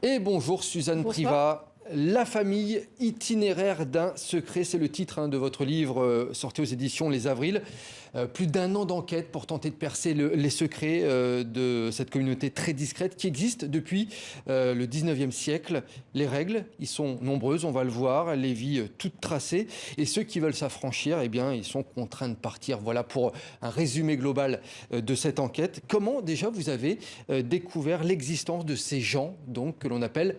Et bonjour Suzanne Bonsoir. Privat. La famille itinéraire d'un secret, c'est le titre de votre livre sorti aux éditions Les Avrils. Plus d'1 an d'enquête pour tenter de percer les secrets de cette communauté très discrète qui existe depuis le 19e siècle. Les règles, ils sont nombreuses, on va le voir, les vies toutes tracées. Et ceux qui veulent s'affranchir, eh bien, ils sont contraints de partir. Voilà pour un résumé global de cette enquête. Comment déjà vous avez découvert l'existence de ces gens donc, que l'on appelle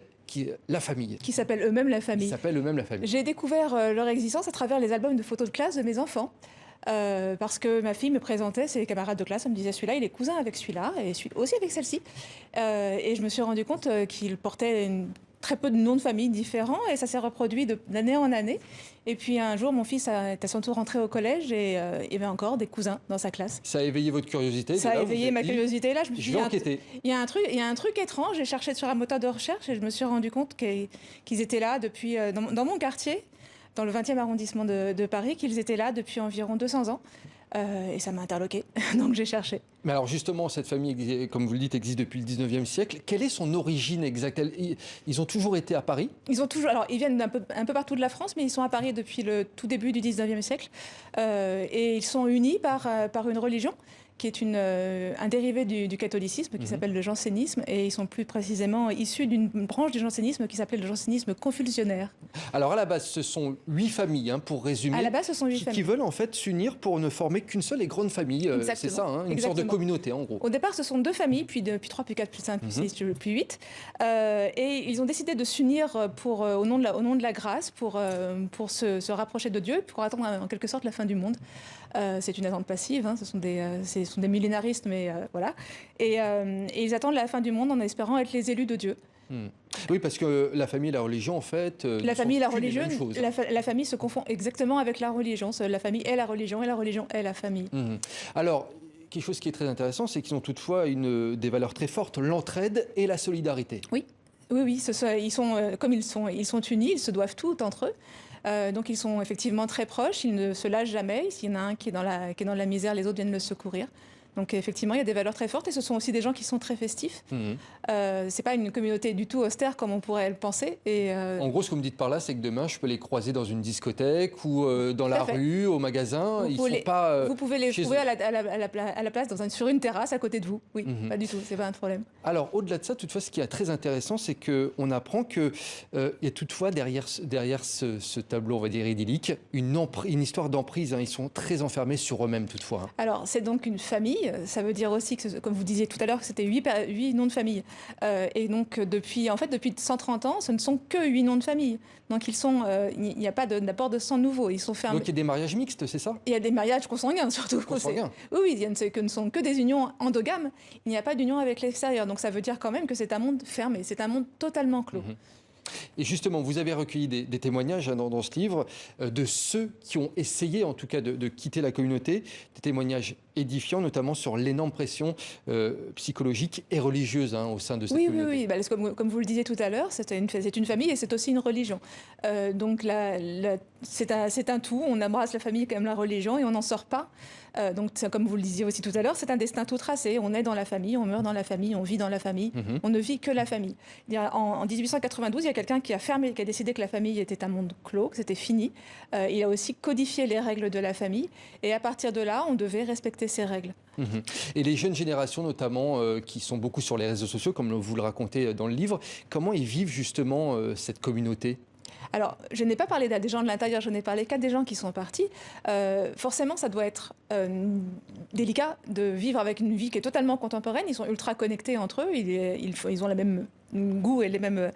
la famille. Qui s'appellent eux-mêmes la famille. Qui s'appellent eux-mêmes la famille. J'ai découvert leur existence à travers les albums de photos de classe de mes enfants. Parce que ma fille me présentait ses camarades de classe, elle me disait celui-là il est cousin avec celui-là et aussi avec celle-ci. Et je me suis rendu compte qu'ils portaient très peu de noms de famille différents et ça s'est reproduit d'année en année. Et puis un jour, mon fils est à son tour rentré au collège et il y avait encore des cousins dans sa classe. Ça a éveillé votre curiosité? Ça a éveillé ma curiosité. Là, je me suis dit, enquêter. Il y a un truc étrange. J'ai cherché sur un moteur de recherche et je me suis rendu compte qu'ils étaient là depuis, dans mon quartier, dans le 20e arrondissement de Paris, qu'ils étaient là depuis environ 200 ans. Et ça m'a interloqué, donc j'ai cherché. Mais alors justement, cette famille, comme vous le dites, existe depuis le 19e siècle. Quelle est son origine exacte? Ils ont toujours été à Paris? Alors, ils viennent un peu partout de la France, mais ils sont à Paris depuis le tout début du 19e siècle. Et ils sont unis par une religion qui est un dérivé du catholicisme, qui s'appelle le jansénisme, et ils sont plus précisément issus d'une branche du jansénisme qui s'appelle le jansénisme confusionnaire. Alors à la base, ce sont 8 familles, pour résumer. À la base, ce sont 8 familles. Qui veulent en fait s'unir pour ne former qu'une seule et grande famille. C'est ça, une sorte de communauté en gros. Au départ, ce sont 2 familles, puis 3, puis 4, puis 5, puis 6, puis 8. Et ils ont décidé de s'unir au nom de la grâce, pour se rapprocher de Dieu, pour attendre en quelque sorte la fin du monde. C'est une attente passive, ce sont des millénaristes, mais voilà. Et ils attendent la fin du monde en espérant être les élus de Dieu. Oui, parce que la famille et la religion, en fait... La famille et la religion, la famille se confond exactement avec la religion. La famille est la religion et la religion est la famille. Alors, quelque chose qui est très intéressant, c'est qu'ils ont toutefois des valeurs très fortes, l'entraide et la solidarité. Oui. Comme ils sont unis, ils se doivent tout entre eux. Donc ils sont effectivement très proches, ils ne se lâchent jamais. S'il y en a un qui est dans la misère, les autres viennent le secourir. Donc effectivement, il y a des valeurs très fortes et ce sont aussi des gens qui sont très festifs. C'est pas une communauté du tout austère comme on pourrait le penser. En gros, ce que vous me dites par là, c'est que demain, je peux les croiser dans une discothèque ou dans la rue, au magasin. Vous pouvez les trouver à la place sur une terrasse à côté de vous. Oui, pas du tout, c'est pas un problème. Alors, au-delà de ça, toutefois, ce qui est très intéressant, c'est qu'on apprend qu'il y a toutefois derrière ce tableau, on va dire idyllique, une histoire d'emprise. Ils sont très enfermés sur eux-mêmes toutefois. Alors, c'est donc une famille. Ça veut dire aussi que, comme vous disiez tout à l'heure, que c'était 8 noms de famille. Et donc, depuis 130 ans, ce ne sont que 8 noms de famille. Donc, il n'y a pas d'apport de sang nouveau. Ils sont fermés. Donc, il y a des mariages mixtes, c'est ça? Il y a des mariages consanguins, surtout. Consanguins. Oui, ce ne sont que des unions endogames. Il n'y a pas d'union avec l'extérieur. Donc, ça veut dire quand même que c'est un monde fermé. C'est un monde totalement clos. Et justement, vous avez recueilli des témoignages dans ce livre de ceux qui ont essayé, en tout cas, de quitter la communauté, des témoignages édifiants, notamment sur l'énorme pression psychologique et religieuse au sein de cette communauté. Oui. Parce que, comme vous le disiez tout à l'heure, c'est une famille et c'est aussi une religion. Donc c'est un tout, on embrasse la famille comme la religion et on n'en sort pas. Donc comme vous le disiez aussi tout à l'heure, c'est un destin tout tracé. On est dans la famille, on meurt dans la famille, on vit dans la famille, on ne vit que la famille. En 1892, il y a quelqu'un qui a décidé que la famille était un monde clos, que c'était fini. Il a aussi codifié les règles de la famille et à partir de là, on devait respecter ces règles. Et les jeunes générations notamment, qui sont beaucoup sur les réseaux sociaux, comme vous le racontez dans le livre, comment ils vivent justement cette communauté ? Alors, je n'ai pas parlé des gens de l'intérieur, je n'ai parlé qu'à des gens qui sont partis. Forcément, ça doit être délicat de vivre avec une vie qui est totalement contemporaine. Ils sont ultra connectés entre eux, ils ont le même goût et les mêmes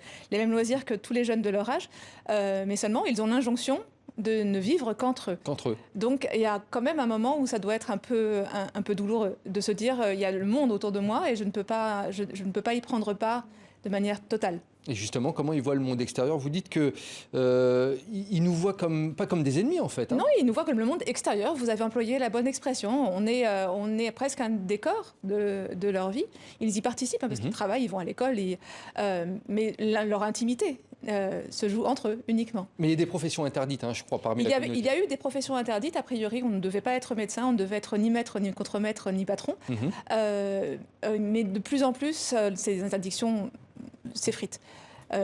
loisirs que tous les jeunes de leur âge. Mais seulement, ils ont l'injonction de ne vivre qu'entre eux. Donc, il y a quand même un moment où ça doit être un peu douloureux de se dire il y a le monde autour de moi et je ne peux pas y prendre part de manière totale. Et justement, comment ils voient le monde extérieur? Vous dites qu'ils nous voient pas comme des ennemis, en fait. Non, ils nous voient comme le monde extérieur. Vous avez employé la bonne expression. On est presque un décor de leur vie. Ils y participent parce qu'ils travaillent, ils vont à l'école. Mais leur intimité se joue entre eux uniquement. Mais il y a des professions interdites, je crois, parmi la communauté. Il y a eu des professions interdites. A priori, on ne devait pas être médecin, on ne devait être ni maître, ni contremaître, ni patron. Mais de plus en plus, ces interdictions s'effrite.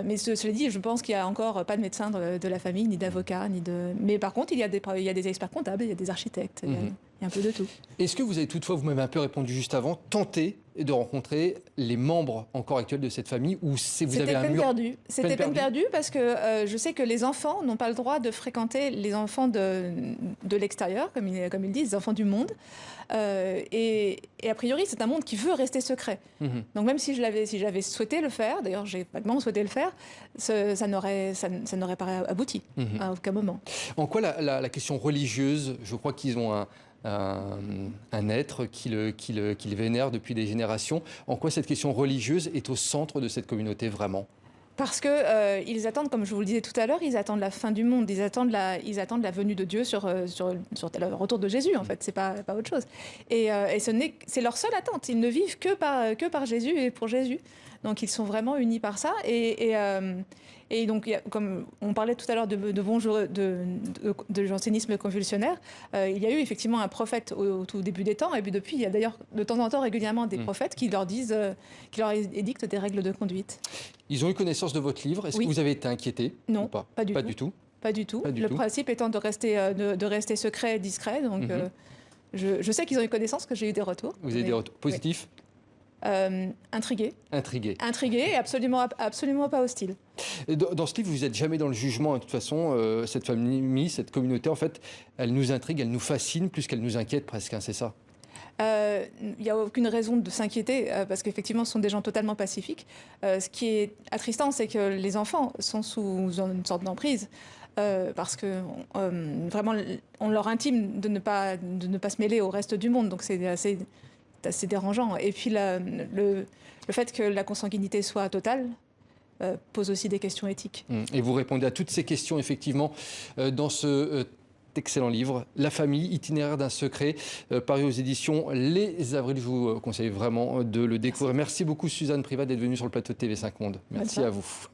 Mais cela dit, je pense qu'il n'y a encore pas de médecin de la famille, ni d'avocat, ni de... Mais par contre, il y a des experts comptables, il y a des architectes, il y a un peu de tout. Est-ce que vous avez toutefois, vous m'avez un peu répondu juste avant, tenté de rencontrer les membres encore actuels de cette famille ou vous avez un mur... C'était peine perdue parce que je sais que les enfants n'ont pas le droit de fréquenter les enfants de l'extérieur, comme ils disent, les enfants du monde. Et a priori, c'est un monde qui veut rester secret. Donc même si j'avais souhaité le faire, d'ailleurs j'ai vaguement souhaité le faire, ça n'aurait pas abouti à aucun moment. En quoi la question religieuse, je crois qu'ils ont un être qui le vénère depuis des générations. En quoi cette question religieuse est au centre de cette communauté vraiment ? Parce qu'ils attendent, comme je vous le disais tout à l'heure, ils attendent la fin du monde, ils attendent la venue de Dieu sur le retour de Jésus, en fait, c'est pas autre chose. Et c'est leur seule attente, ils ne vivent que par Jésus et pour Jésus. Donc ils sont vraiment unis par ça. Et donc, comme on parlait tout à l'heure de jansénisme convulsionnaire, il y a eu effectivement un prophète au tout début des temps. Et puis depuis, il y a d'ailleurs de temps en temps régulièrement des prophètes qui leur édictent des règles de conduite. Ils ont eu connaissance de votre livre. Est-ce que vous avez été inquiété ? Non, ou pas du tout. Pas du tout. Le principe étant de rester secret et discret. Donc, je sais qu'ils ont eu connaissance, que j'ai eu des retours. Vous avez des retours positifs ? Intrigué et absolument pas hostile. Et dans ce livre, vous n'êtes jamais dans le jugement. De toute façon, cette famille, cette communauté, en fait, elle nous intrigue, elle nous fascine plus qu'elle nous inquiète presque, hein, c'est ça ? Il n'y a aucune raison de s'inquiéter parce qu'effectivement, ce sont des gens totalement pacifiques. Ce qui est attristant, c'est que les enfants sont sous une sorte d'emprise. Parce que vraiment, on leur intime de ne pas se mêler au reste du monde. Donc c'est assez dérangeant. Et puis le fait que la consanguinité soit totale pose aussi des questions éthiques. Et vous répondez à toutes ces questions, effectivement, dans ce excellent livre, La famille, itinéraire d'un secret, paru aux éditions Les Avrils. Je vous conseille vraiment de le découvrir. Merci beaucoup, Suzanne Privat, d'être venue sur le plateau de TV5 Monde. Merci à vous.